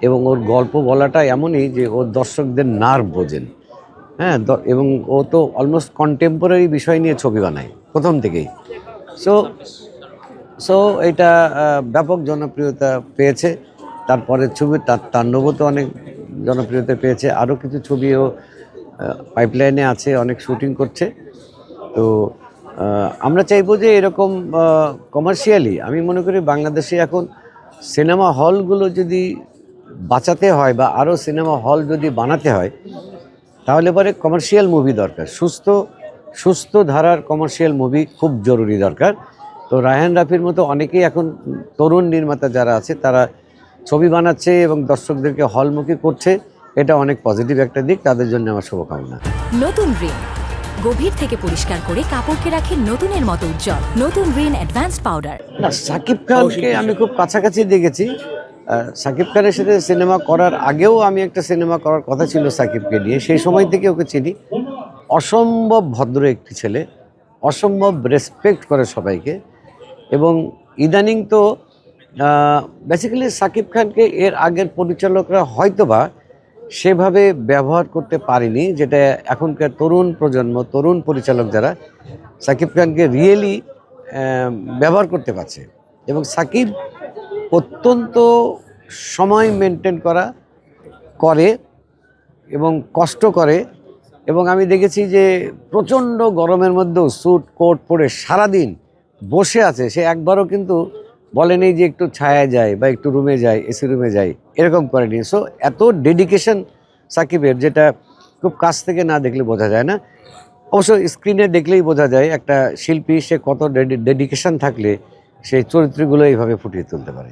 এবং ওর গল্প বলাটা এমনই যে ওর দর্শকদের নার্ভ বোঝেন। হ্যাঁ, এবং ও তো অলমোস্ট কন্টেম্পোরারি বিষয় নিয়ে ছবি বানায় প্রথম থেকেই। সো সো এটা ব্যাপক জনপ্রিয়তা পেয়েছে। তারপরের ছবি তাণ্ডবও তো অনেক জনপ্রিয়তা পেয়েছে। আরও কিছু ছবিও পাইপলাইনে আছে, অনেক শুটিং করছে। তো আমরা চাইবো যে এরকম কমার্শিয়ালি, আমি মনে করি বাংলাদেশে এখন সিনেমা হলগুলো যদি বাঁচাতে হয় বা আরও সিনেমা হল যদি বানাতে হয়, তাহলে পরে কমার্শিয়াল মুভি দরকার। সুস্থ সুস্থ ধারার কমার্শিয়াল মুভি খুব জরুরি দরকার। তো রায়হান রাফির মতো অনেকেই এখন তরুণ নির্মাতা যারা আছে তারা ছবি বানাচ্ছে এবং দর্শকদেরকে হলমুখী করছে। এটা অনেক পজিটিভ একটা দিক, তাদের জন্য আমার শুভকামনা। নতুন রিন গভীর থেকে পরিষ্কার করে কাপড়কে রাখে নতুনের মতো উজ্জ্বল। নতুন রিন অ্যাডভান্সড পাউডার। না, সাকিব খানকে আমি খুব কাছাকাছি দেখেছি। সাকিব খানের সাথে সিনেমা করার আগেও আমি একটা সিনেমা করার কথা ছিল সাকিবকে নিয়ে, সেই সময় থেকে ওকে চিনি। অসম্ভব ভদ্র একটি ছেলে, অসম্ভব রেসপেক্ট করে সবাইকে। এবং ইদানিং তো বেসিক্যালি সাকিব খানকে এর আগের পরিচালকরা হয়তোবা সেভাবে ব্যবহার করতে পারেনি, যেটা এখনকার তরুণ প্রজন্ম, তরুণ পরিচালক যারা সাকিব খানকে রিয়েলি ব্যবহার করতে পারছে। এবং সাকিব অত্যন্ত সময় মেনটেন করে এবং কষ্ট করে। এবং আমি দেখেছি যে প্রচণ্ড গরমের মধ্যেও স্যুট কোট পরে সারাদিন বসে আছে, সে একবারও কিন্তু বলেনি যে একটু ছায়ায় যায় বা একটু রুমে যায়, এসি রুমে যায়, এরকম করেনি। সো এত ডেডিকেশন সাকিবের, যেটা খুব কাছ থেকে না দেখলে বোঝা যায় না। অবশ্য স্ক্রিনে দেখলেই বোঝা যায় একটা শিল্পী সে কত ডেডিকেশন থাকলে সেই চরিত্রগুলো এইভাবে ফুটিয়ে তুলতে পারে।